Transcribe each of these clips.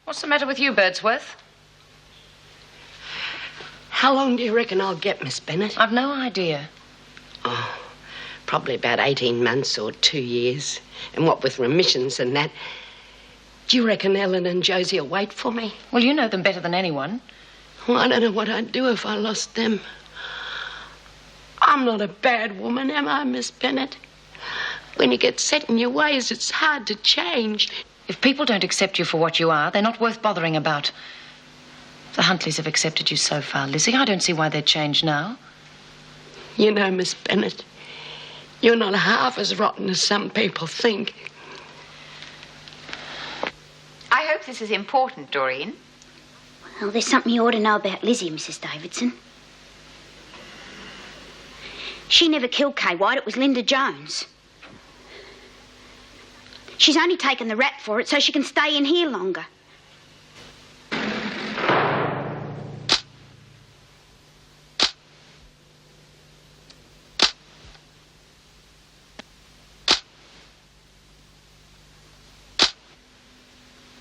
What's the matter with you, Birdsworth? How long do you reckon I'll get, Miss Bennett? I've no idea. Oh, probably about 18 months or 2 years. And what with remissions and that. Do you reckon Ellen and Josie will wait for me? Well, you know them better than anyone. Well, I don't know what I'd do if I lost them. I'm not a bad woman, am I, Miss Bennett? When you get set in your ways, it's hard to change. If people don't accept you for what you are, they're not worth bothering about. The Huntleys have accepted you so far, Lizzy. I don't see why they'd change now. You know, Miss Bennett, you're not half as rotten as some people think. I hope this is important, Dorene. Well, there's something you ought to know about Lizzy, Mrs. Davidson. She never killed Kay White. It was Linda Jones. She's only taken the rap for it so she can stay in here longer.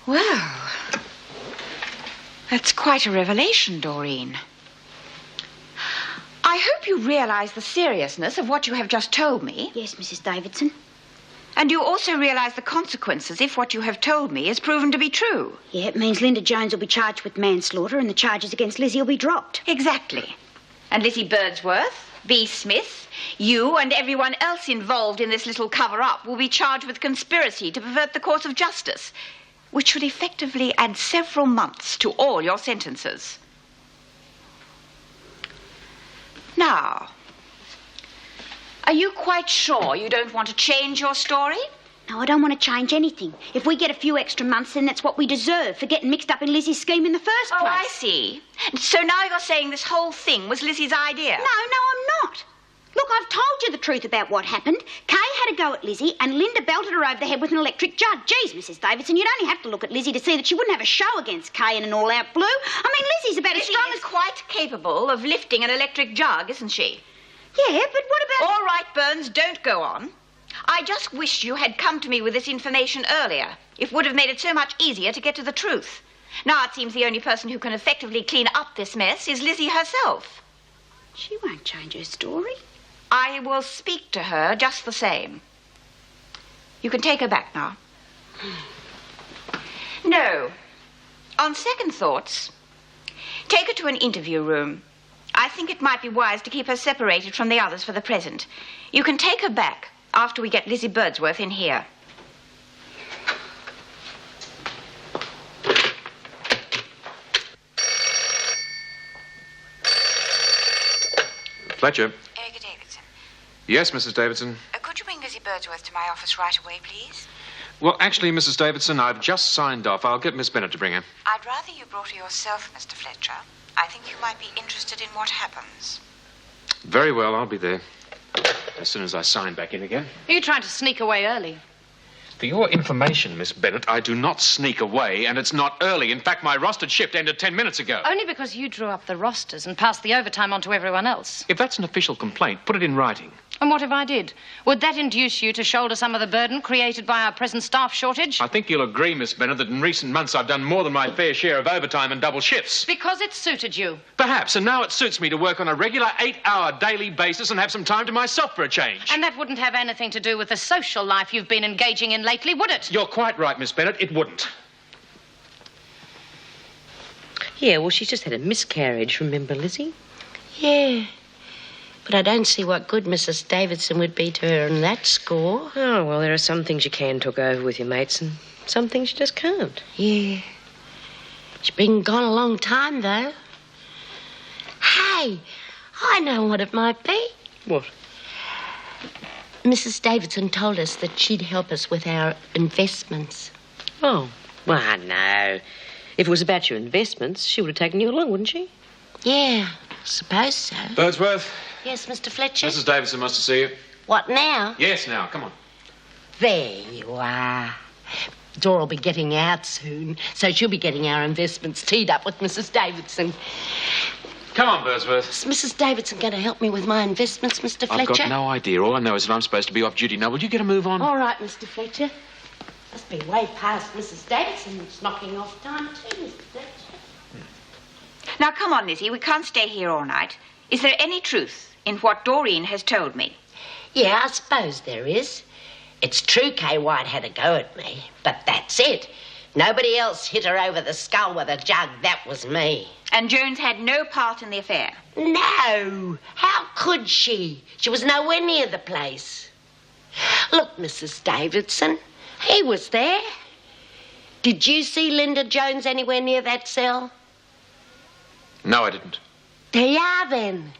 Well, that's quite a revelation, Dorene. I hope you realise the seriousness of what you have just told me. Yes, Mrs. Davidson. And you also realise the consequences if what you have told me is proven to be true. Yeah, it means Linda Jones will be charged with manslaughter and the charges against Lizzy will be dropped. Exactly. And Lizzy Birdsworth, B. Smith, you and everyone else involved in this little cover-up will be charged with conspiracy to pervert the course of justice, which will effectively add several months to all your sentences. Now, are you quite sure you don't want to change your story? No, I don't want to change anything. If we get a few extra months, then that's what we deserve for getting mixed up in Lizzy's scheme in the first place. Oh, I see. So now you're saying this whole thing was Lizzie's idea? No, I'm not. Look, I've told you the truth about what happened. Kay had a go at Lizzy and Linda belted her over the head with an electric jug. Geez, Mrs. Davidson, you'd only have to look at Lizzy to see that she wouldn't have a show against Kay in an all-out blue. I mean, Lizzie's about as strong as... quite capable of lifting an electric jug, isn't she? Yeah, but what about... All right, Burns, don't go on. I just wish you had come to me with this information earlier. It would have made it so much easier to get to the truth. Now it seems the only person who can effectively clean up this mess is Lizzy herself. She won't change her story. I will speak to her just the same. You can take her back now. No. On second thoughts, take her to an interview room. I think it might be wise to keep her separated from the others for the present. You can take her back after we get Lizzy Birdsworth in here. Fletcher. Erica Davidson. Yes, Mrs. Davidson. Could you bring Lizzy Birdsworth to my office right away, please? Well, actually, Mrs. Davidson, I've just signed off. I'll get Miss Bennett to bring her. I'd rather you brought her yourself, Mr. Fletcher. I think you might be interested in what happens. Very well, I'll be there. As soon as I sign back in again. Are you trying to sneak away early? For your information, Miss Bennett, I do not sneak away, and it's not early. In fact, my rostered shift ended 10 minutes ago. Only because you drew up the rosters and passed the overtime on to everyone else. If that's an official complaint, put it in writing. And what if I did? Would that induce you to shoulder some of the burden created by our present staff shortage? I think you'll agree, Miss Bennett, that in recent months I've done more than my fair share of overtime and double shifts. Because it suited you. Perhaps, and now it suits me to work on a regular 8-hour daily basis and have some time to myself for a change. And that wouldn't have anything to do with the social life you've been engaging in lately, would it? You're quite right, Miss Bennett. It wouldn't. Yeah, well, she's just had a miscarriage, remember, Lizzy? Yeah. But I don't see what good Mrs. Davidson would be to her on that score. Oh, well, there are some things you can talk over with your mates and some things you just can't. Yeah. She's been gone a long time, though. Hey, I know what it might be. What? Mrs. Davidson told us that she'd help us with our investments. Oh, well, no. If it was about your investments, she would have taken you along, wouldn't she? Yeah, I suppose so. Birdsworth. Yes, Mr. Fletcher? Mrs. Davidson wants to see you. What now? Yes, now, come on. There you are. Dora will be getting out soon, so she'll be getting our investments teed up with Mrs. Davidson. Come on, Birdsworth. Is Mrs. Davidson going to help me with my investments, Mr. Fletcher? I've got no idea. All I know is that I'm supposed to be off duty. Now, will you get a move on? All right, Mr. Fletcher. Must be way past Mrs. Davidson's knocking off time too, Mr. Fletcher. Now, come on, Lizzy. We can't stay here all night. Is there any truth in what Dorene has told me? Yeah, I suppose there is. It's true Kay White had a go at me, but that's it. Nobody else hit her over the skull with a jug. That was me. And Jones had no part in the affair? No. How could she? She was nowhere near the place. Look, Mrs. Davidson, he was there. Did you see Linda Jones anywhere near that cell? No, I didn't. There you are, then.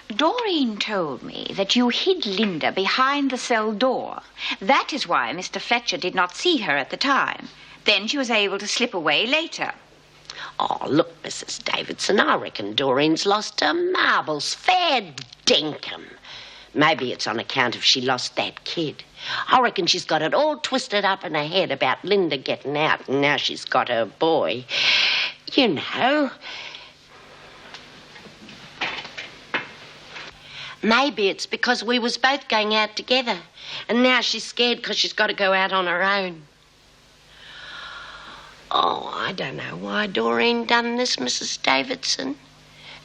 Dorene told me that you hid Linda behind the cell door. That is why Mr. Fletcher did not see her at the time. Then she was able to slip away later. Oh, look, Mrs. Davidson, I reckon Dorene's lost her marbles. Fair dinkum. Maybe it's on account of she lost that kid. I reckon she's got it all twisted up in her head about Linda getting out, and now she's got her boy. You know. Maybe it's because we was both going out together, and now she's scared because she's got to go out on her own. Oh, I don't know why Dorene done this, Mrs. Davidson.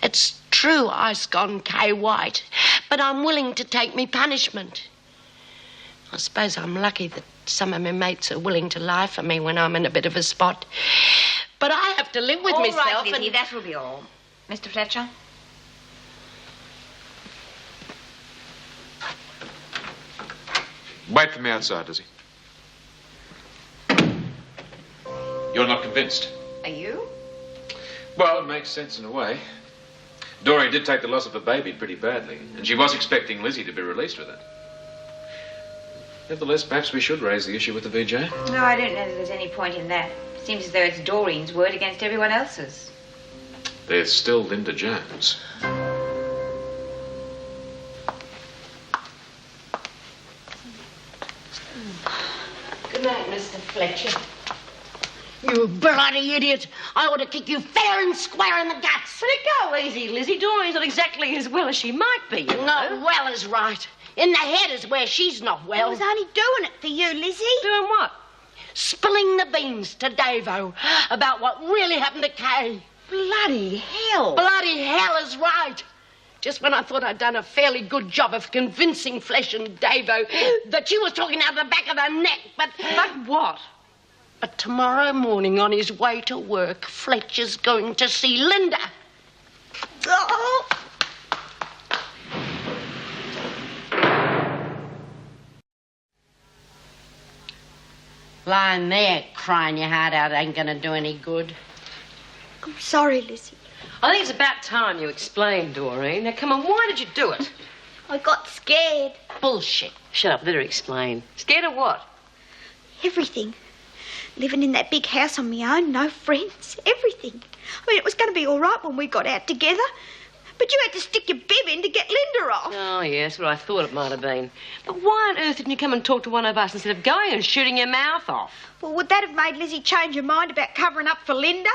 It's true I sconned Kay White, but I'm willing to take me punishment. I suppose I'm lucky that some of my mates are willing to lie for me when I'm in a bit of a spot. But I have to live with myself. All right, Lizzy, that will be all. Mr. Fletcher? Wait for me outside, Lizzy. You're not convinced? Are you? Well, it makes sense in a way. Doreen did take the loss of a baby pretty badly, and she was expecting Lizzy to be released with it. Nevertheless, perhaps we should raise the issue with the VJ. No, I don't know that there's any point in that. It seems as though it's Dorene's word against everyone else's. There's still Linda Jones. Good night, Mr. Fletcher. You bloody idiot. I ought to kick you fair and square in the guts. Let it go easy, Lizzy. Dorene's not exactly as well as she might be, you know. Not well is right. In the head is where she's not well. I was only doing it for you, Lizzy. Doing what? Spilling the beans to Davo about what really happened to Kay. Bloody hell. Bloody hell is right. Just when I thought I'd done a fairly good job of convincing Flesh and Davo that she was talking out the back of her neck, but what? But tomorrow morning on his way to work, Fletcher's going to see Linda. Oh. Lying there crying your heart out ain't going to do any good. I'm sorry, Lizzy. I think it's about time you explained, Dorene. Now, come on, why did you do it? I got scared. Bullshit. Shut up, let her explain. Scared of what? Everything. Living in that big house on my own, no friends, everything. I mean, it was going to be all right when we got out together. But you had to stick your bib in to get Linda off. Oh, yes, what I thought it might have been. But why on earth didn't you come and talk to one of us instead of going and shooting your mouth off? Well, would that have made Lizzy change her mind about covering up for Linda?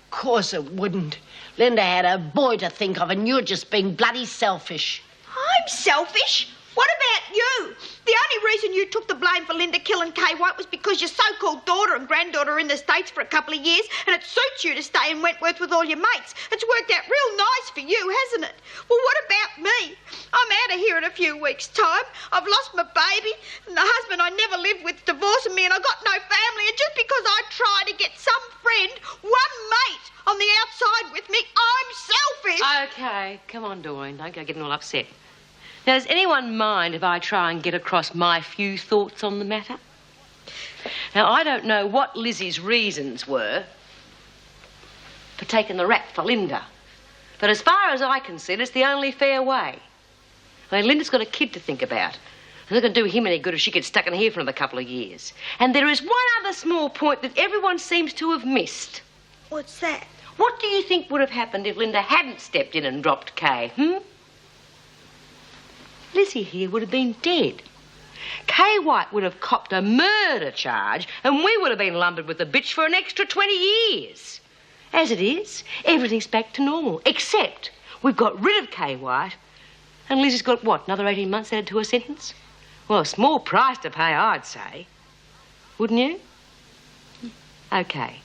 Of course it wouldn't. Linda had a boy to think of, and you're just being bloody selfish. I'm selfish? What about you? The only reason you took the blame for Linda killing Kay White was because your so-called daughter and granddaughter are in the States for a couple of years, and it suits you to stay in Wentworth with all your mates. It's worked out real nice for you, hasn't it? Well, what about me? I'm out of here in a few weeks' time. I've lost my baby, and the husband I never lived with divorcing me, and I've got no family, and just because I try to get some friend, one mate, on the outside with me, I'm selfish. OK, come on, Dorene, don't go getting all upset. Now, does anyone mind if I try and get across my few thoughts on the matter? Now, I don't know what Lizzy's reasons were for taking the rap for Linda, but as far as I can see, it's the only fair way. I mean, Linda's got a kid to think about. It's not going to do him any good if she gets stuck in here for another couple of years. And there is one other small point that everyone seems to have missed. What's that? What do you think would have happened if Linda hadn't stepped in and dropped Kay, Lizzy here would have been dead. Kay White would have copped a murder charge, and we would have been lumbered with the bitch for an extra 20 years. As it is, everything's back to normal, except we've got rid of Kay White, and Lizzy's got, what, another 18 months added to her sentence? Well, a small price to pay, I'd say. Wouldn't you? OK.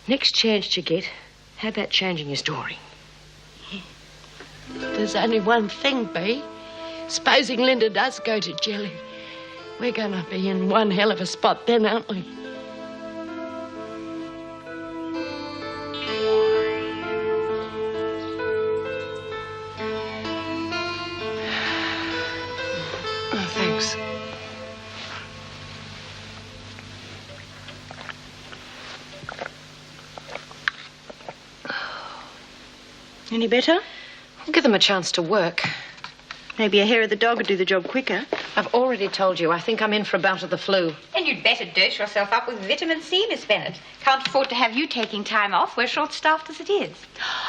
Next chance you get, how about changing your story? There's only one thing, Bea. Supposing Linda does go to Jelly, we're going to be in one hell of a spot then, aren't we? Oh, thanks. Any better? I'll give them a chance to work. Maybe a hair of the dog would do the job quicker. I've already told you, I think I'm in for a bout of the flu. Then you'd better dose yourself up with vitamin C, Miss Bennett. Can't afford to have you taking time off. We're short-staffed as it is.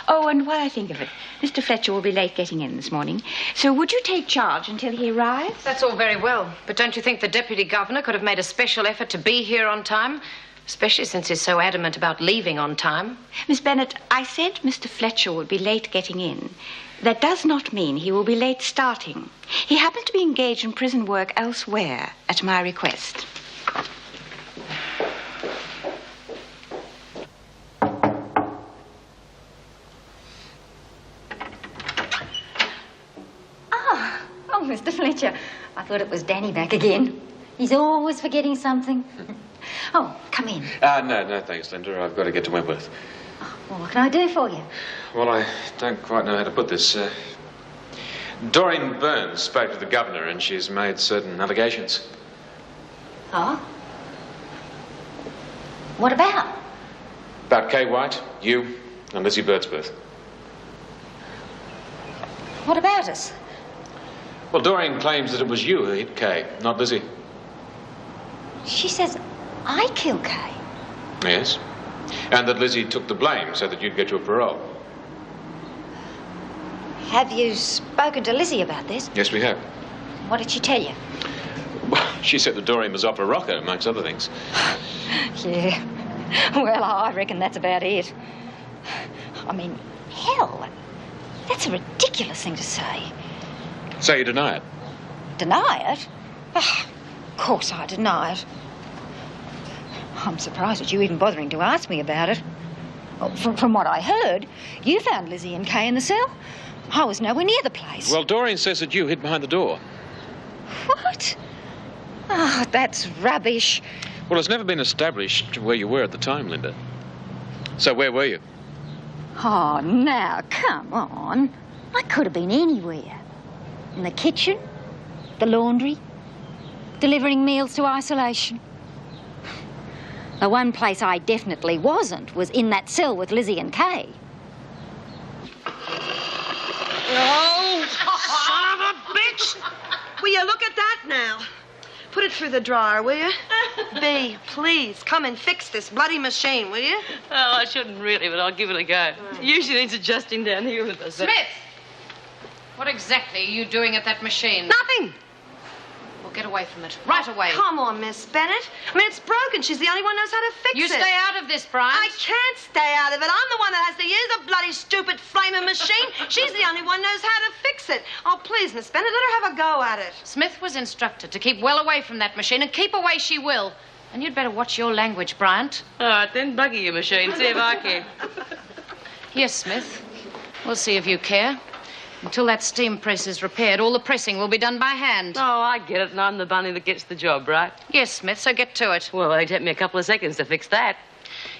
Oh, and while I think of it, Mr. Fletcher will be late getting in this morning. So would you take charge until he arrives? That's all very well, but don't you think the Deputy Governor could have made a special effort to be here on time? Especially since he's so adamant about leaving on time. Miss Bennett, I said Mr. Fletcher would be late getting in. That does not mean he will be late starting. He happened to be engaged in prison work elsewhere at my request. Oh, Mr. Fletcher, I thought it was Danny back again. He's always forgetting something. Oh, come in. No, thanks, Linda. I've got to get to Wentworth. Well, what can I do for you? Well, I don't quite know how to put this. Doreen Burns spoke to the governor and she's made certain allegations. Oh? What about? About Kay White, you, and Lizzy Birdsworth. What about us? Well, Doreen claims that it was you who hit Kay, not Lizzy. She says I killed Kay. Yes. And that Lizzy took the blame so that you'd get your parole. Have you spoken to Lizzy about this? Yes, we have. What did she tell you? Well, she said that Doreen was opera rocker, amongst other things. Yeah. Well, I reckon that's about it. I mean, hell, that's a ridiculous thing to say. So you deny it? Deny it? Oh, of course I deny it. I'm surprised at you even bothering to ask me about it. Well, from what I heard, you found Lizzy and Kay in the cell. I was nowhere near the place. Well, Doreen says that you hid behind the door. What? Oh, that's rubbish. Well, it's never been established where you were at the time, Linda. So where were you? Oh, now, come on. I could have been anywhere. In the kitchen, the laundry, delivering meals to isolation. The one place I definitely wasn't was in that cell with Lizzy and Kay. Oh, son of a bitch! Will you look at that now? Put it through the dryer, will you? Bea, please, come and fix this bloody machine, will you? Oh, I shouldn't really, but I'll give it a go. It usually needs adjusting down here with us. Smith! What exactly are you doing at that machine? Nothing. Well, get away from it. Right away. Come on, Miss Bennett. I mean, it's broken. She's the only one who knows how to fix You it. stay out of this, Brian. I can't stay out of it. I'm the one that has to use the bloody stupid flaming machine. She's the only one who knows how to fix it. Oh, please, Miss Bennett, let her have a go at it. Smith was instructed to keep well away from that machine, and keep away she will. And you'd better watch your language, Bryant. All right, then bugger your machine. See if I care. Yes, Smith. We'll see if you care. Until that steam press is repaired, all the pressing will be done by hand. Oh, I get it, and I'm the bunny that gets the job, right? Yes, Smith, so get to it. Well, it'll take me a couple of seconds to fix that.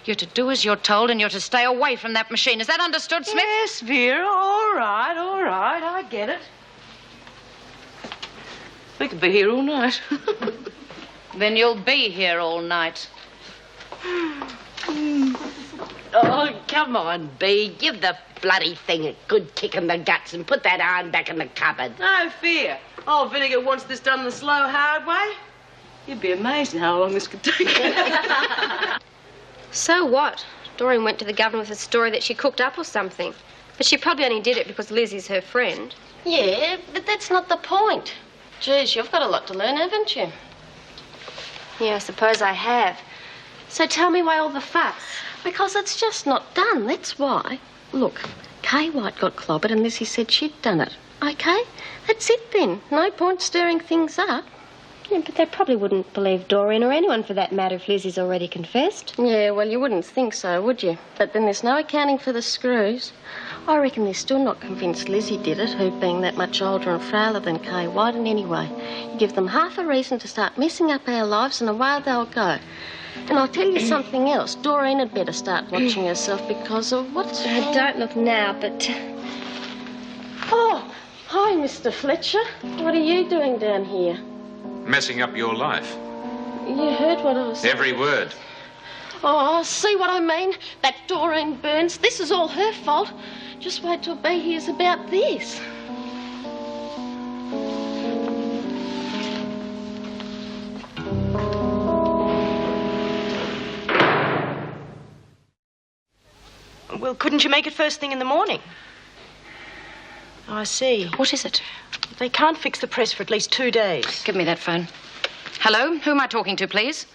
You're to do as you're told, and you're to stay away from that machine. Is that understood, Smith? Yes, Vera, all right, I get it. We could be here all night. Then you'll be here all night. Oh, come on, Bea. Give the bloody thing a good kick in the guts and put that iron back in the cupboard. No fear. Old Vinegar wants this done the slow, hard way. You'd be amazed at how long this could take. So what? Doreen went to the governor with a story that she cooked up or something. But she probably only did it because Lizzie's her friend. Yeah, but that's not the point. Geez, you've got a lot to learn, haven't you? Yeah, I suppose I have. So tell me why all the fuss? Because it's just not done, that's why. Look, Kay White got clobbered and Lizzy said she'd done it. OK? That's it then. No point stirring things up. Yeah, but they probably wouldn't believe Doreen or anyone for that matter if Lizzie's already confessed. Yeah, well, you wouldn't think so, would you? But then there's no accounting for the screws. I reckon they're still not convinced Lizzie did it, who being that much older and frailer than Kay White, and anyway, you give them half a reason to start messing up our lives and away they'll go. And I'll tell you something else. Doreen had better start watching herself because of what's... Don't look now, but... Oh, hi, Mr. Fletcher. What are you doing down here? Messing up your life. You heard what I was saying. Every word. Oh, see what I mean? That Doreen Burns, this is all her fault. Just wait till B hears about this. Well, couldn't you make it first thing in the morning? Oh, I see. What is it? They can't fix the press for at least 2 days. Give me that phone. Hello? Who am I talking to, please?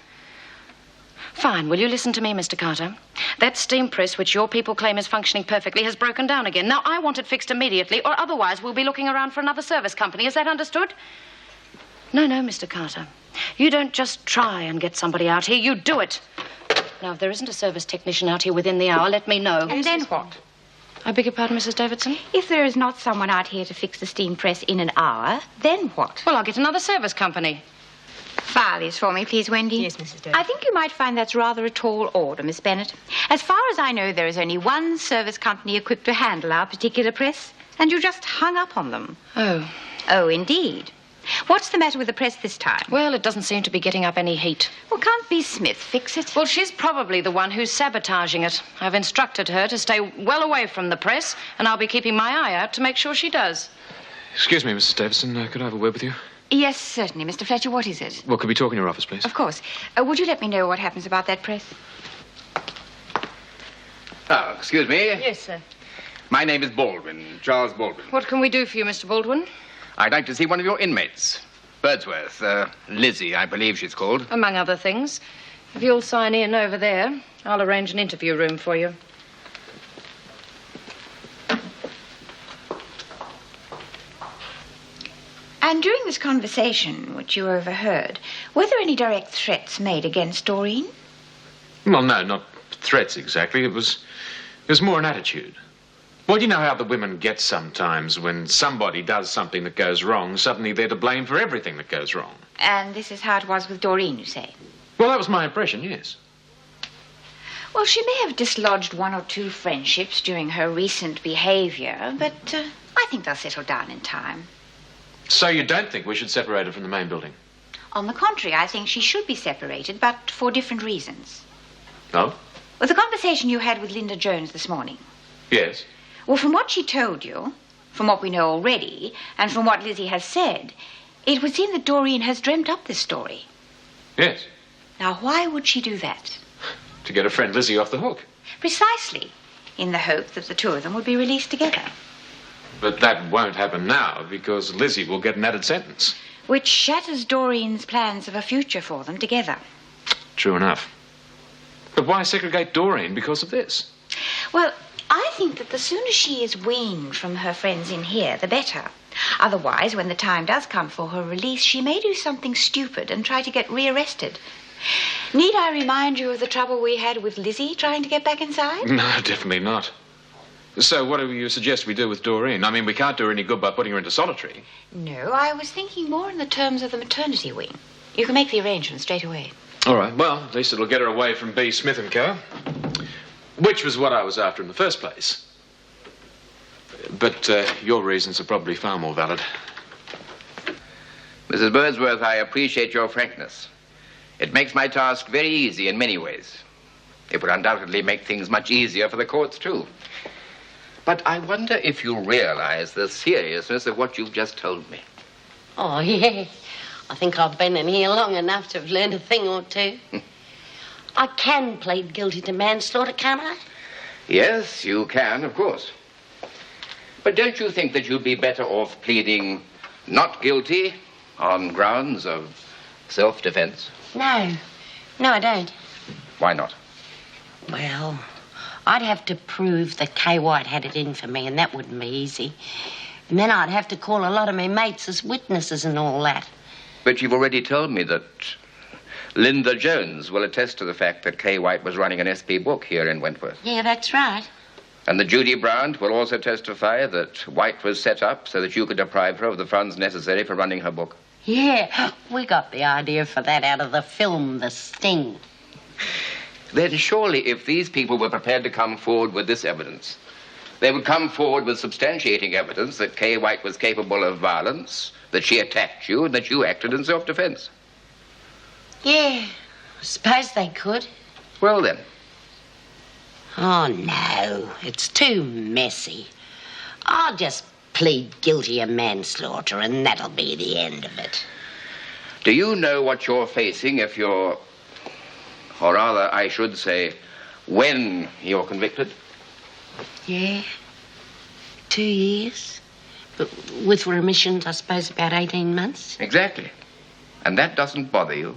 Fine. Will you listen to me, Mr. Carter? That steam press, which your people claim is functioning perfectly, has broken down again. Now, I want it fixed immediately, or otherwise we'll be looking around for another service company. Is that understood? No, Mr. Carter. You don't just try and get somebody out here. You do it. Now, if there isn't a service technician out here within the hour, let me know. And then what? I beg your pardon, Mrs. Davidson? If there is not someone out here to fix the steam press in an hour, then what? Well, I'll get another service company. File this for me, please, Wendy. Yes, Mrs. Davidson. I think you might find that's rather a tall order, Miss Bennett. As far as I know, there is only one service company equipped to handle our particular press, and you just hung up on them. Oh. Oh, indeed. What's the matter with the press this time? Well, it doesn't seem to be getting up any heat. Well, can't B. Smith fix it? Well, she's probably the one who's sabotaging it. I've instructed her to stay well away from the press, and I'll be keeping my eye out to make sure she does. Excuse me, Mrs. Davidson. Could I have a word with you? Yes, certainly. Mr. Fletcher, what is it? Well, could we talk in your office, please? Of course. Would you let me know what happens about that press? Oh, excuse me. Yes, sir. My name is Baldwin, Charles Baldwin. What can we do for you, Mr. Baldwin? I'd like to see one of your inmates. Birdsworth, Lizzy, I believe she's called. Among other things. If you'll sign in over there, I'll arrange an interview room for you. And during this conversation, which you overheard, were there any direct threats made against Doreen? Well, no, not threats exactly. It was more an attitude. Well, you know how the women get sometimes when somebody does something that goes wrong, suddenly they're to blame for everything that goes wrong. And this is how it was with Doreen, you say? Well, that was my impression, yes. Well, she may have dislodged 1 or 2 friendships during her recent behavior, but I think they'll settle down in time. So you don't think we should separate her from the main building? On the contrary, I think she should be separated, but for different reasons. No? Well, the conversation you had with Linda Jones this morning. Yes. Well, from what she told you, from what we know already, and from what Lizzie has said, it would seem that Doreen has dreamt up this story. Yes. Now, why would she do that? To get her friend Lizzie off the hook. Precisely, in the hope that the 2 of them would be released together. But that won't happen now, because Lizzie will get an added sentence. Which shatters Doreen's plans of a future for them together. True enough. But why segregate Doreen because of this? Well, I think that the sooner she is weaned from her friends in here, the better. Otherwise, when the time does come for her release, she may do something stupid and try to get rearrested. Need I remind you of the trouble we had with Lizzie trying to get back inside? No, definitely not. So what do you suggest we do with Doreen? I mean, we can't do her any good by putting her into solitary. No, I was thinking more in the terms of the maternity wing. You can make the arrangements straight away. All right, well, at least it'll get her away from B. Smith & Co., which was what I was after in the first place. But your reasons are probably far more valid. Mrs. Birdsworth, I appreciate your frankness. It makes my task very easy in many ways. It would undoubtedly make things much easier for the courts, too. But I wonder if you realize the seriousness of what you've just told me. Oh, yes. I think I've been in here long enough to have learned a thing or two. I can plead guilty to manslaughter, can't I? Yes, you can, of course. But don't you think that you'd be better off pleading not guilty on grounds of self-defense? No, I don't. Why not? Well, I'd have to prove that Kay White had it in for me, and that wouldn't be easy. And then I'd have to call a lot of my mates as witnesses and all that. But you've already told me that Linda Jones will attest to the fact that Kay White was running an SP book here in Wentworth. Yeah, that's right. And that Judy Brandt will also testify that White was set up so that you could deprive her of the funds necessary for running her book. Yeah, we got the idea for that out of the film, The Sting. Then surely if these people were prepared to come forward with this evidence, they would come forward with substantiating evidence that Kay White was capable of violence, that she attacked you, and that you acted in self-defense. Yeah, I suppose they could. Well, then. Oh, no, it's too messy. I'll just plead guilty of manslaughter, and that'll be the end of it. Do you know what you're facing if you're... Or rather, I should say, when you're convicted? Yeah, 2 years. But with remissions, I suppose, about 18 months. Exactly. And that doesn't bother you?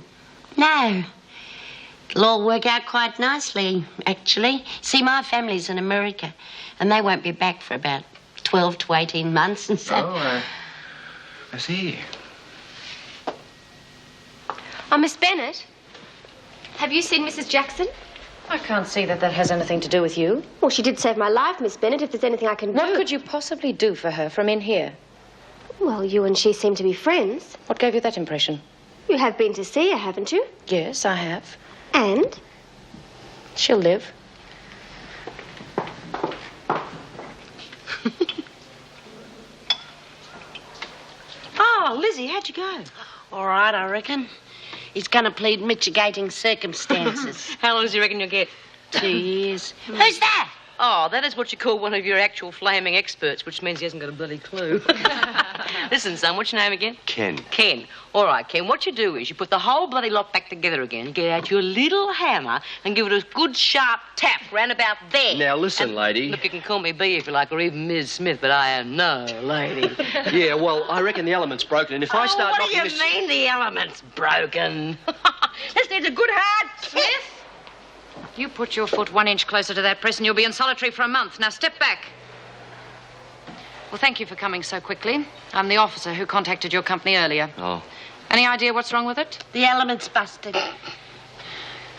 No. It'll all work out quite nicely, actually. See, my family's in America, and they won't be back for about 12 to 18 months, and so... Oh, I see. Oh, Miss Bennett, have you seen Mrs. Jackson? I can't see that that has anything to do with you. Well, she did save my life, Miss Bennett, if there's anything I can do. What could you possibly do for her from in here? Well, you and she seem to be friends. What gave you that impression? You have been to see her, haven't you? Yes, I have. And? She'll live. Oh, Lizzy, how'd you go? All right, I reckon. He's going to plead mitigating circumstances. How long does he reckon you'll get? 2 years. Who's that? Oh, that is what you call one of your actual flaming experts, which means he hasn't got a bloody clue. Listen, son, what's your name again? Ken. Ken. All right, Ken, what you do is you put the whole bloody lot back together again, get out your little hammer and give it a good sharp tap round about there. Now, listen, lady. Look, you can call me B if you like, or even Ms. Smith, but I am no lady. Yeah, well, I reckon the element's broken, and if I start what do knocking you this... mean the element's broken? This needs a good hard Smith? You put your foot 1 inch closer to that press and you'll be in solitary for a month. Now, step back. Well, thank you for coming so quickly. I'm the officer who contacted your company earlier. Oh. Any idea what's wrong with it? The element's busted.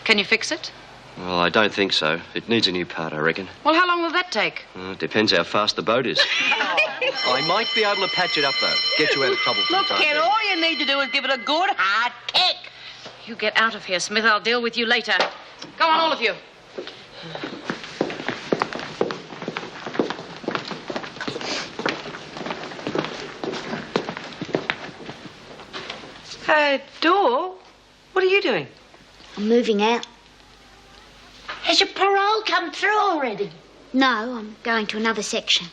Can you fix it? Well, I don't think so. It needs a new part, I reckon. Well, how long will that take? It depends how fast the boat is. I might be able to patch it up, though. Get you out of trouble for Look, the time Ken, being. all you need to do is give it a good hard kick. You get out of here, Smith. I'll deal with you later. Go on, all of you. Dor, what are you doing? I'm moving out. Has your parole come through already? No, I'm going to another section.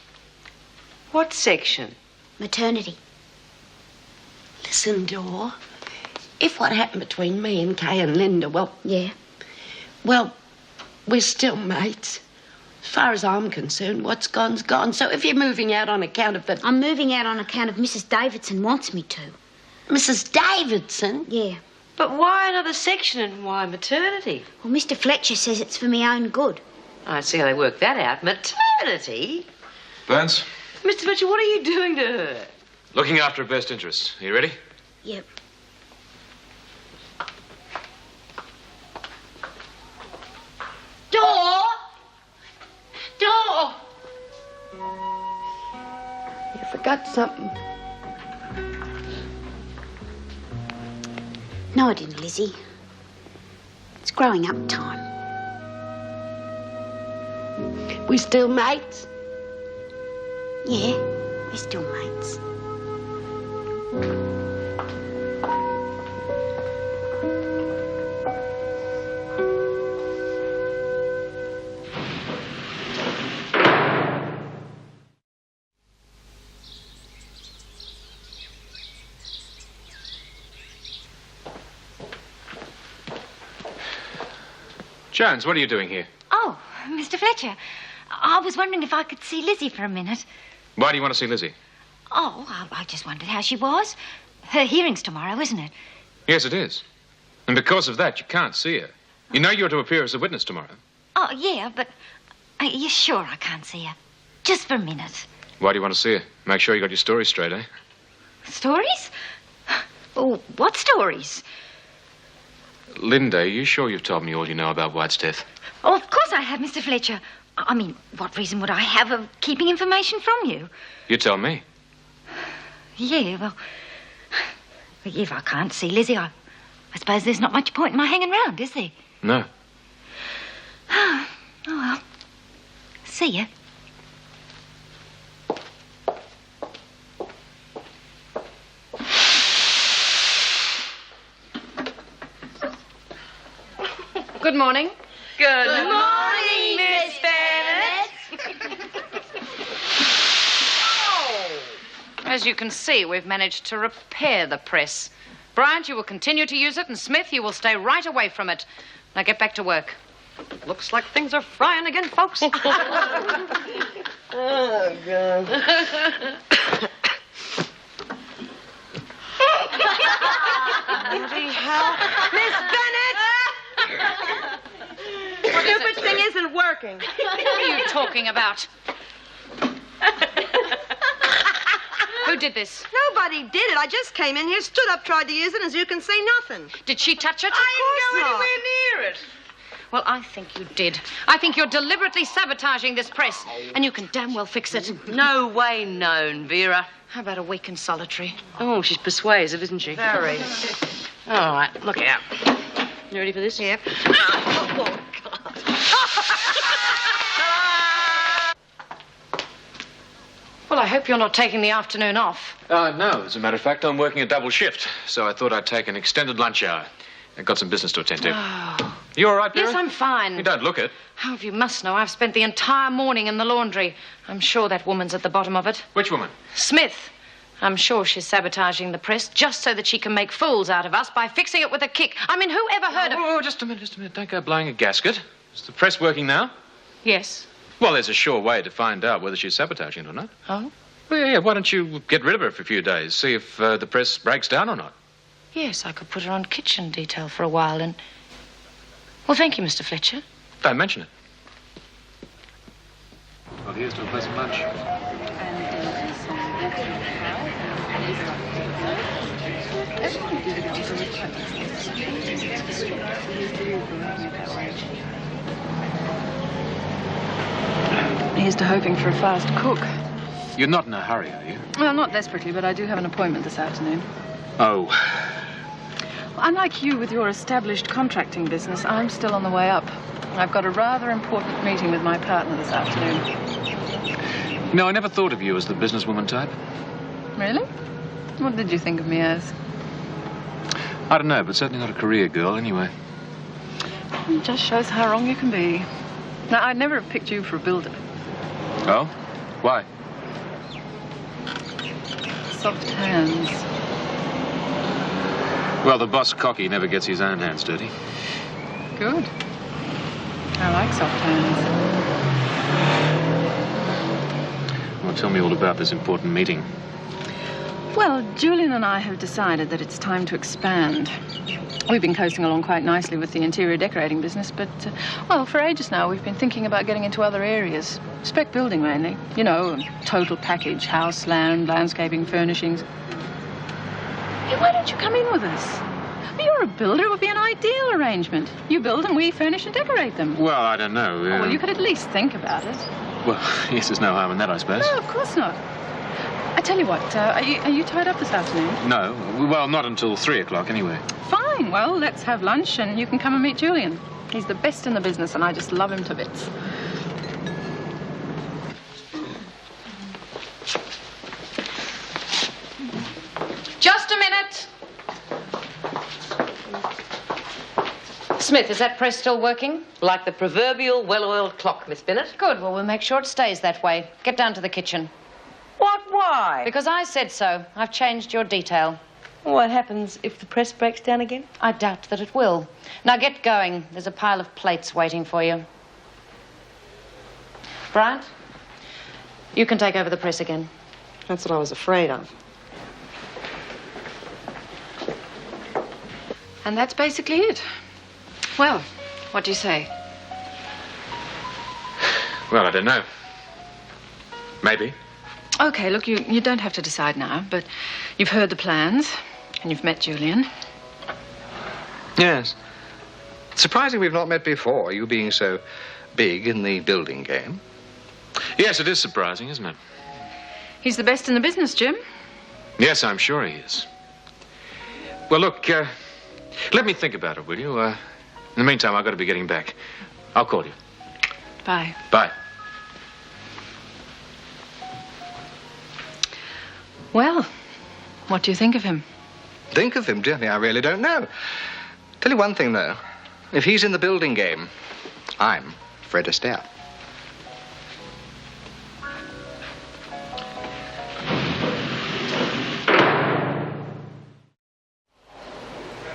What section? Maternity. Listen, Dor. If what happened between me and Kay and Linda, well... Yeah? Well, we're still mates. As far as I'm concerned, what's gone's gone. So if you're moving out on account of the... I'm moving out on account of Mrs. Davidson wants me to. Mrs. Davidson? Yeah. But why another section and why maternity? Well, Mr. Fletcher says it's for my own good. I see how they work that out. Maternity? Burns, Mr. Fletcher, what are you doing to her? looking after her best interests. Are you ready? Yep. Dor! Dor! You forgot something. No, I didn't, Lizzy. It's growing up time. We still mates? Yeah, we're still mates. Jones, what are you doing here? Oh, Mr. Fletcher, I was wondering if I could see Lizzy for a minute. Why do you want to see Lizzy? Oh, I just wondered how she was. Her hearing's tomorrow, isn't it? Yes, it is. And because of that, you can't see her. You know you're to appear as a witness tomorrow. Oh, yeah, but are you sure I can't see her? Just for a minute. Why do you want to see her? Make sure you got your story straight, eh? Stories? Oh, what stories? Linda, are you sure you've told me all you know about White's death? Oh, of course I have, Mr. Fletcher. I mean, what reason would I have of keeping information from you? You tell me. Yeah, well, if I can't see Lizzy, I suppose there's not much point in my hanging round, is there? No. Oh, well. See ya. Good morning. Good morning, Miss Bennett. As you can see, we've managed to repair the press. Bryant, you will continue to use it, and Smith, you will stay right away from it. Now get back to work. Looks like things are frying again, folks. Oh, God. Bloody hell. Miss Bennett! Stupid thing isn't working. What are you talking about? Who did this? Nobody did it. I just came in here, stood up, tried to use it, and as you can see, nothing. Did she touch it? I didn't go anywhere near it. Well, I think you did. I think you're deliberately sabotaging this press, and you can damn well fix it. No way known, Vera. How about a week in solitary? Oh, she's persuasive, isn't she? Very. All right, look out. You ready for this? Yep. Oh, Well, I hope you're not taking the afternoon off. No. As a matter of fact, I'm working a double shift, so I thought I'd take an extended lunch hour. I've got some business to attend to. Oh. You all right, Vera? Yes, I'm fine. You don't look it. Oh, if you must know, I've spent the entire morning in the laundry. I'm sure that woman's at the bottom of it. Which woman? Smith. I'm sure she's sabotaging the press just so that she can make fools out of us by fixing it with a kick. I mean, who ever heard of... Oh, just a minute. Don't go blowing a gasket. Is the press working now? Yes. Well, there's a sure way to find out whether she's sabotaging it or not. Oh? Well, yeah, why don't you get rid of her for a few days, see if the press breaks down or not? Yes, I could put her on kitchen detail for a while and... Well, thank you, Mr. Fletcher. Don't mention it. Well, here's to a pleasant lunch. Here's to hoping for a fast cook. You're not in a hurry, are you? Well, not desperately, but I do have an appointment this afternoon. Oh. Well, unlike you with your established contracting business, I'm still on the way up. I've got a rather important meeting with my partner this afternoon. No, I never thought of you as the businesswoman type. Really? What did you think of me as? I don't know, but certainly not a career girl anyway. It just shows how wrong you can be. Now, I'd never have picked you for a builder. Oh? Why? Soft hands. Well, the boss cocky never gets his own hands dirty. Good. I like soft hands. Well, tell me all about this important meeting. Well, Julian and I have decided that it's time to expand. We've been coasting along quite nicely with the interior decorating business, but, well, for ages now we've been thinking about getting into other areas. Spec building, mainly. You know, total package, house, land, landscaping, furnishings. Hey, why don't you come in with us? You're a builder. It would be an ideal arrangement. You build and we furnish and decorate them. Well, I don't know. Oh, well, you could at least think about it. Well, yes, there's no harm in that, I suppose. No, of course not. I tell you what, are you tied up this afternoon? No. Well, not until 3 o'clock, anyway. Fine. Well, let's have lunch and you can come and meet Julian. He's the best in the business and I just love him to bits. Just a minute. Smith, is that press still working? Like the proverbial well-oiled clock, Miss Bennett. Good. Well, we'll make sure it stays that way. Get down to the kitchen. What? Why? Because I said so. I've changed your detail. What happens if the press breaks down again? I doubt that it will. Now get going. There's a pile of plates waiting for you. Bryant, you can take over the press again. That's what I was afraid of. And that's basically it. Well, what do you say? Well, I don't know. Maybe. Okay, look, you don't have to decide now, but you've heard the plans. And you've met Julian? Yes. Surprising we've not met before, you being so big in the building game. Yes, it is surprising, isn't it? He's the best in the business, Jim. Yes, I'm sure he is. Well, look, let me think about it, will you? In the meantime, I've got to be getting back. I'll call you. Bye. Bye. Well, what do you think of him? Think of him, dearly, I really don't know. Tell you one thing, though. If he's in the building game, I'm Fred Astaire.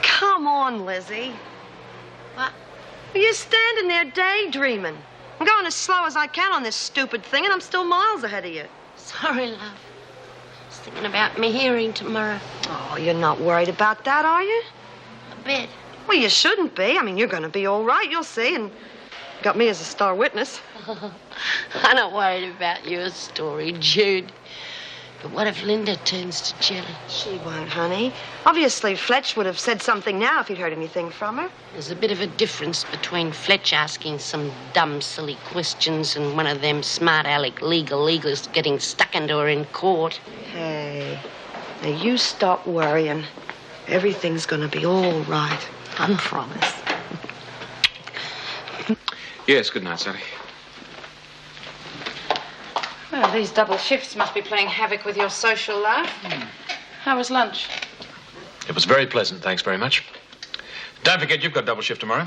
Come on, Lizzy. What? You're standing there daydreaming. I'm going as slow as I can on this stupid thing, and I'm still miles ahead of you. Sorry, love. I was thinking about me hearing tomorrow. Oh, you're not worried about that, are you? A bit. Well, you shouldn't be. I mean, you're going to be all right, you'll see, and got me as a star witness. I'm not worried about your story, Jude. But what if Linda turns to jelly? She won't, honey. Obviously, Fletch would have said something now if he'd heard anything from her. There's a bit of a difference between Fletch asking some dumb, silly questions and one of them smart aleck legalists getting stuck into her in court. Hey, now you stop worrying. Everything's going to be all right. I promise. Yes, good night, Sally. Well, these double shifts must be playing havoc with your social life. How was lunch? It was very pleasant, thanks very much. Don't forget you've got double shift tomorrow.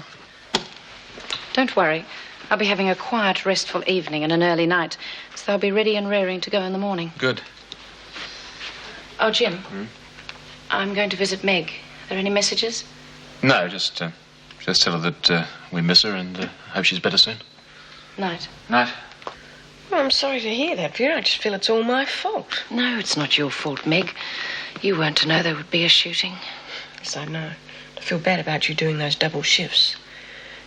Don't worry. I'll be having a quiet, restful evening and an early night, so I'll be ready and raring to go in the morning. Good. Oh, Jim. I'm going to visit Meg. Are there any messages? No, just tell her that we miss her and hope she's better soon. Night. Night. Well, I'm sorry to hear that, Vera. I just feel it's all my fault. No, it's not your fault, Meg. You weren't to know there would be a shooting. Yes, I know. I feel bad about you doing those double shifts.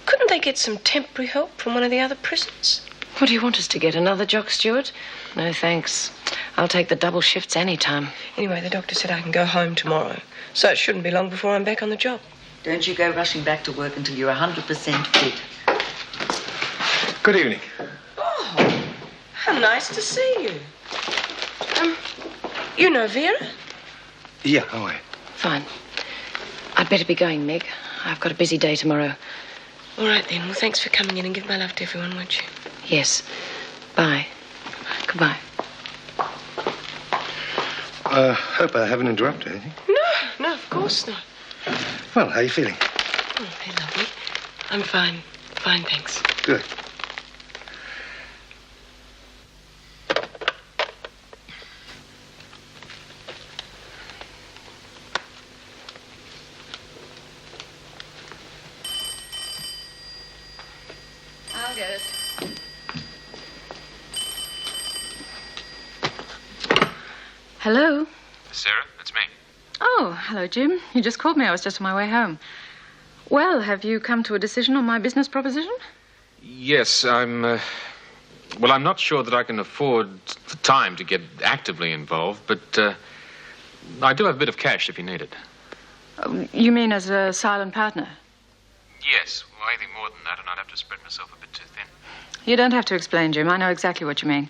Couldn't they get some temporary help from one of the other prisons? What do you want us to get? Another jock steward? No, thanks. I'll take the double shifts any time. Anyway, the doctor said I can go home tomorrow, so it shouldn't be long before I'm back on the job. Don't you go rushing back to work until you're 100% fit. Good evening. Oh, how nice to see you. You know Vera? Yeah, how are you? Fine. I'd better be going, Meg. I've got a busy day tomorrow. All right, then. Well, thanks for coming in and give my love to everyone, won't you? Yes. Bye. Goodbye. Hope I haven't interrupted anything. No, of course not. Well, how are you feeling? Oh, hey, lovely. I'm fine. Fine, thanks. Good. I'll get it. Hello? Sarah, it's me. Oh, hello, Jim. You just called me. I was just on my way home. Well, have you come to a decision on my business proposition? Yes, I'm not sure that I can afford the time to get actively involved, but I do have a bit of cash if you need it. You mean as a silent partner? Yes, well, anything more than that, and I'd have to spread myself a bit too thin. You don't have to explain, Jim. I know exactly what you mean.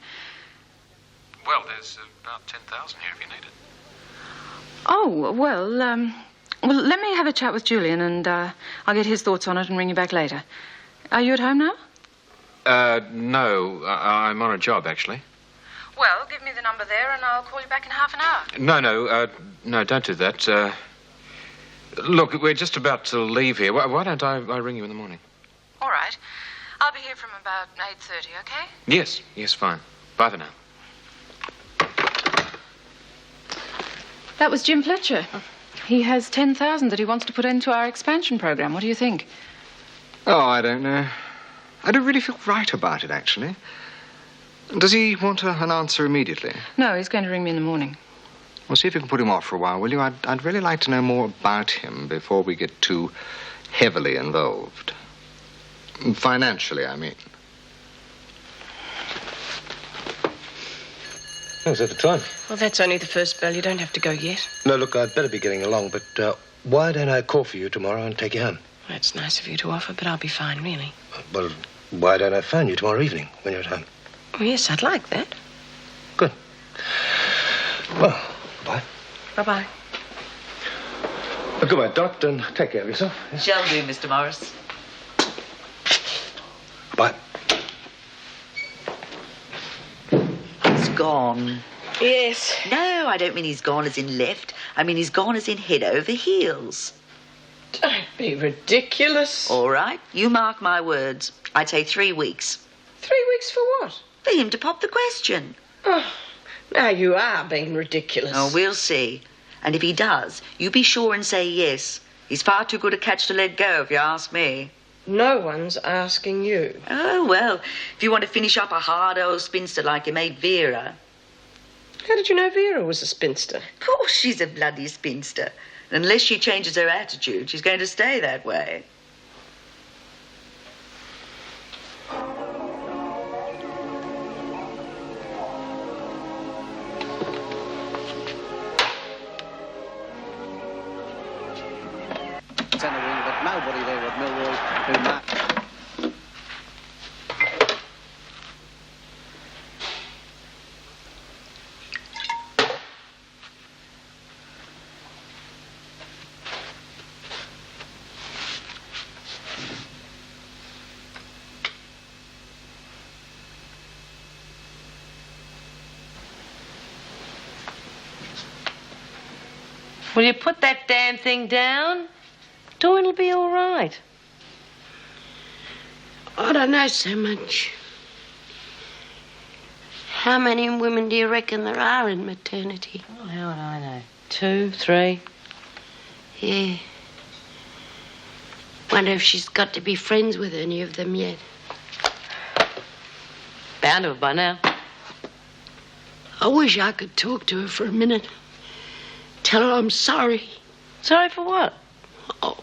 Well, there's about 10,000 here if you need it. Oh, well, let me have a chat with Julian and I'll get his thoughts on it and ring you back later. Are you at home now? No, I'm on a job, actually. Well, give me the number there and I'll call you back in half an hour. No, don't do that. Look, we're just about to leave here. Why don't I ring you in the morning? All right. I'll be here from about 8:30, okay? Yes, fine. Bye for now. That was Jim Fletcher. He has 10,000 that he wants to put into our expansion program. What do you think? Oh, I don't know. I don't really feel right about it, actually. Does he want an answer immediately? No, he's going to ring me in the morning. Well, see if you can put him off for a while, will you? I'd really like to know more about him before we get too heavily involved. Financially, I mean. Oh, is that the time? Well, that's only the first bell. You don't have to go yet. No, look, I'd better be getting along, but why don't I call for you tomorrow and take you home? That's nice of you to offer, but I'll be fine, really. Well, why don't I phone you tomorrow evening when you're at home? Oh, yes, I'd like that. Good. Well, bye. Bye-bye. Goodbye, Dot, and take care of yourself. Yes? Shall do, Mr. Morris. Bye. He's gone. Yes. No, I don't mean he's gone as in left. I mean he's gone as in head over heels. Don't be ridiculous. All right, you mark my words. I'd say 3 weeks. 3 weeks for what? For him to pop the question. Oh, now you are being ridiculous. Oh, we'll see. And if he does, you be sure and say yes. He's far too good a catch to let go, if you ask me. No one's asking you. Oh, well, if you want to finish up a hard old spinster like you made Vera. How did you know Vera was a spinster? Of course she's a bloody spinster. And unless she changes her attitude, she's going to stay that way. But nobody there at Millwall who might... Will you put that damn thing down? Dorene will be all right. I don't know so much. How many women do you reckon there are in maternity? Oh, how would I know? 2, 3? Yeah. Wonder if she's got to be friends with any of them yet. Bound to have by now. I wish I could talk to her for a minute. Tell her I'm sorry. Sorry for what? Oh,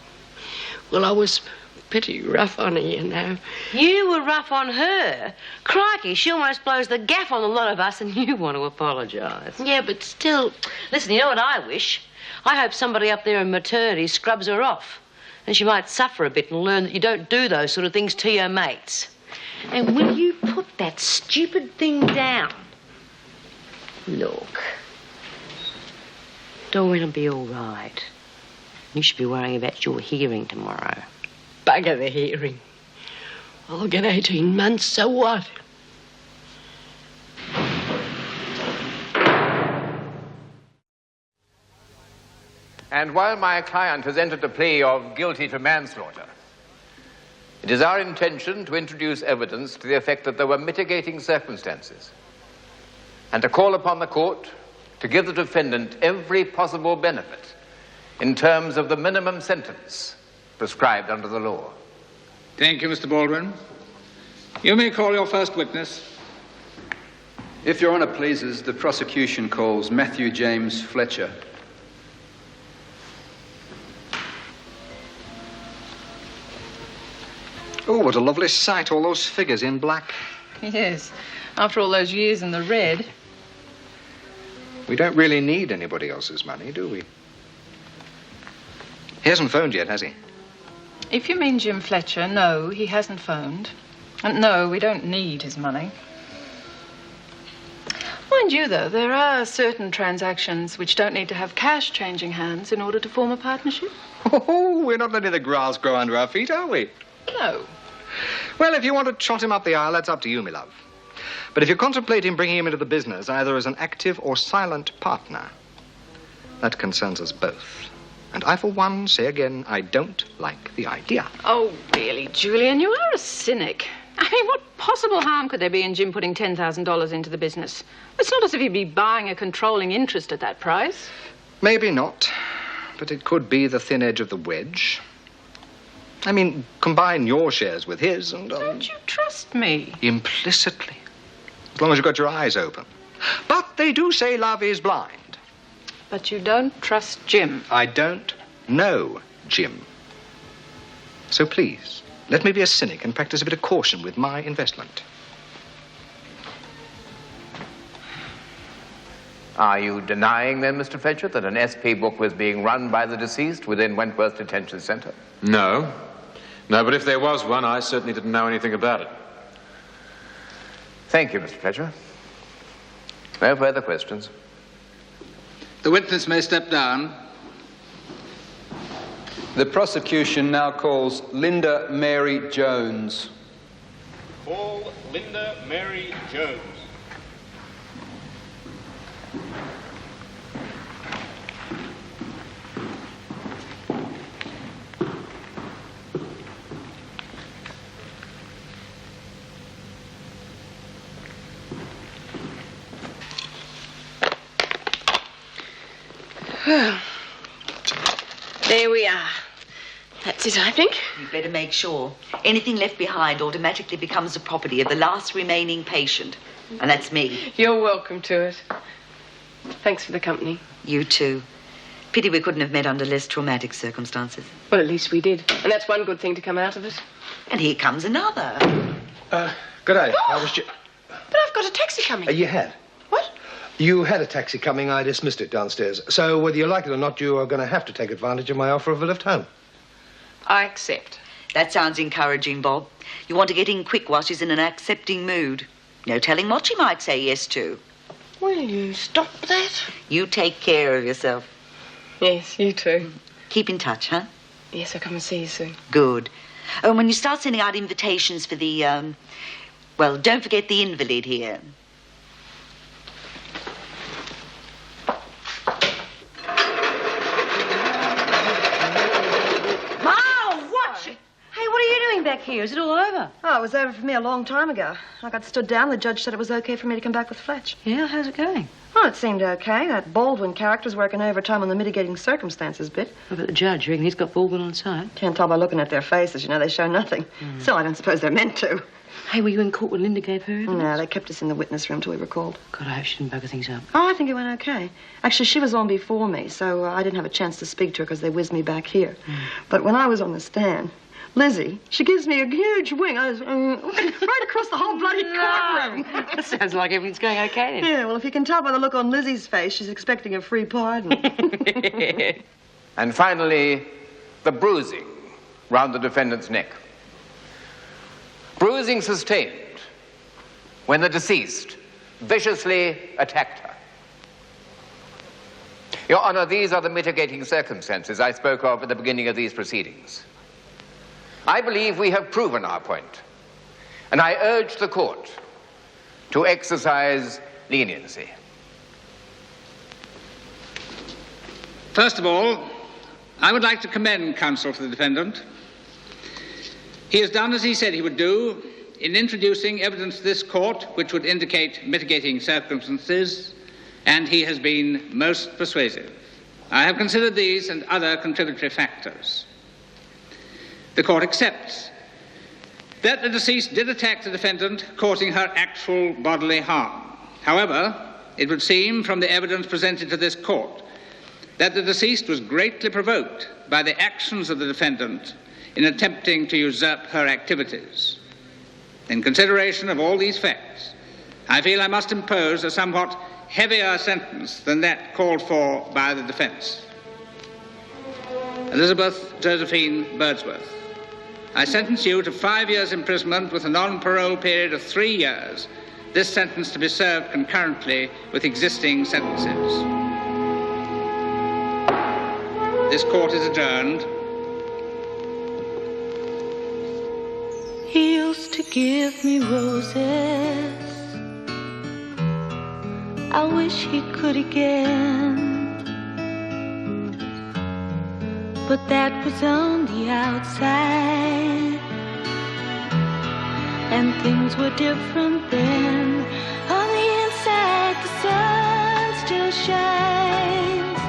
well, I was pretty rough on her, you know. You were rough on her? Crikey, she almost blows the gaff on a lot of us and you want to apologise. Yeah, but still... Listen, you know what I wish? I hope somebody up there in maternity scrubs her off. And she might suffer a bit and learn that you don't do those sort of things to your mates. And will you put that stupid thing down? Look. Dorene will be all right. You should be worrying about your hearing tomorrow. Bugger the hearing. I'll get 18 months, so what? And while my client has entered a plea of guilty to manslaughter, it is our intention to introduce evidence to the effect that there were mitigating circumstances and to call upon the court to give the defendant every possible benefit in terms of the minimum sentence prescribed under the law. Thank you, Mr. Baldwin. You may call your first witness. If Your Honour pleases, the prosecution calls Matthew James Fletcher. Oh, what a lovely sight, all those figures in black. Yes, after all those years in the red. We don't really need anybody else's money, do we? He hasn't phoned yet, has he? If you mean Jim Fletcher, no, he hasn't phoned. And no, we don't need his money. Mind you, though, there are certain transactions which don't need to have cash changing hands in order to form a partnership. Oh, we're not letting the grass grow under our feet, are we? No. Well, if you want to trot him up the aisle, that's up to you, my love. But if you're contemplating bringing him into the business, either as an active or silent partner, that concerns us both. And I, for one, say again, I don't like the idea. Oh, really, Julian, you are a cynic. I mean, what possible harm could there be in Jim putting $10,000 into the business? It's not as if he'd be buying a controlling interest at that price. Maybe not, but it could be the thin edge of the wedge. I mean, combine your shares with his and... Don't you trust me? Implicitly. As long as you've got your eyes open. But they do say love is blind. But you don't trust Jim. I don't know Jim. So please, let me be a cynic and practice a bit of caution with my investment. Are you denying then, Mr. Fletcher, that an SP book was being run by the deceased within Wentworth Detention Centre? No. No, but if there was one, I certainly didn't know anything about it. Thank you, Mr. Fletcher. No further questions. The witness may step down. The prosecution now calls Linda Mary Jones. Call Linda Mary Jones. Well, there we are. That's it, I think. You'd better make sure. Anything left behind automatically becomes the property of the last remaining patient. And that's me. You're welcome to it. Thanks for the company. You too. Pity we couldn't have met under less traumatic circumstances. Well, at least we did. And that's one good thing to come out of it. And here comes another. Good day. I was just... But I've got a taxi coming. You had? What? You had a taxi coming. I dismissed it downstairs. So whether you like it or not, you are going to have to take advantage of my offer of a lift home. I accept. That sounds encouraging, Bob. You want to get in quick while she's in an accepting mood. No telling what she might say yes to. Will you stop that? You take care of yourself. Yes, you too. Keep in touch, huh? Yes, I'll come and see you soon. Good. Oh, and when you start sending out invitations for the, well, don't forget the invalid here. Hey, what are you doing back here? Is it all over? Oh, it was over for me a long time ago. I got stood down. The judge said it was okay for me to come back with Fletch. Yeah, how's it going? Oh, it seemed okay. That Baldwin character's working overtime on the mitigating circumstances bit. What about the judge? You reckon he's got Baldwin on side? Can't tell by looking at their faces. You know, they show nothing. Still, I don't suppose they're meant to. Hey, were you in court when Linda gave her evidence? No, they kept us in the witness room till we were called. God, I hope she didn't bugger things up. Oh, I think it went okay. Actually, she was on before me, so I didn't have a chance to speak to her because they whizzed me back here. But when I was on the stand, Lizzy, she gives me a huge wing. I was right across the whole bloody courtroom. That sounds like everything's going okay then. Yeah, well, if you can tell by the look on Lizzie's face, she's expecting a free pardon. And finally, the bruising round the defendant's neck. Bruising sustained when the deceased viciously attacked her. Your Honor, these are the mitigating circumstances I spoke of at the beginning of these proceedings. I believe we have proven our point, and I urge the court to exercise leniency. First of all, I would like to commend counsel for the defendant. He has done as he said he would do in introducing evidence to this court which would indicate mitigating circumstances, and he has been most persuasive. I have considered these and other contributory factors. The court accepts that the deceased did attack the defendant, causing her actual bodily harm. However, it would seem from the evidence presented to this court that the deceased was greatly provoked by the actions of the defendant in attempting to usurp her activities. In consideration of all these facts, I feel I must impose a somewhat heavier sentence than that called for by the defense. Elizabeth Josephine Birdsworth, I sentence you to 5 years imprisonment with a non-parole period of 3 years, this sentence to be served concurrently with existing sentences. This court is adjourned. He used to give me roses. I wish he could again. But that was on the outside, and things were different then. On the inside, the sun still shines,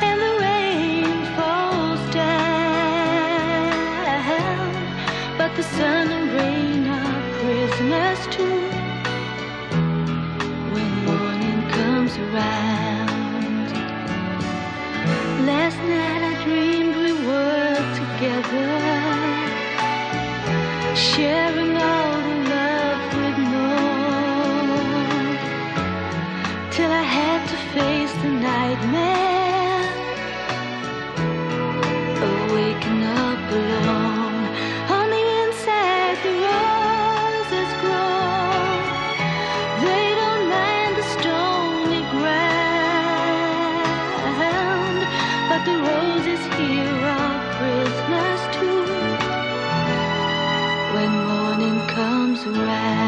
and the rain falls down. But the sun and rain are prisoners too when morning comes around. Last night I dreamed we were together, sharing all the love we'd known, till I had to around.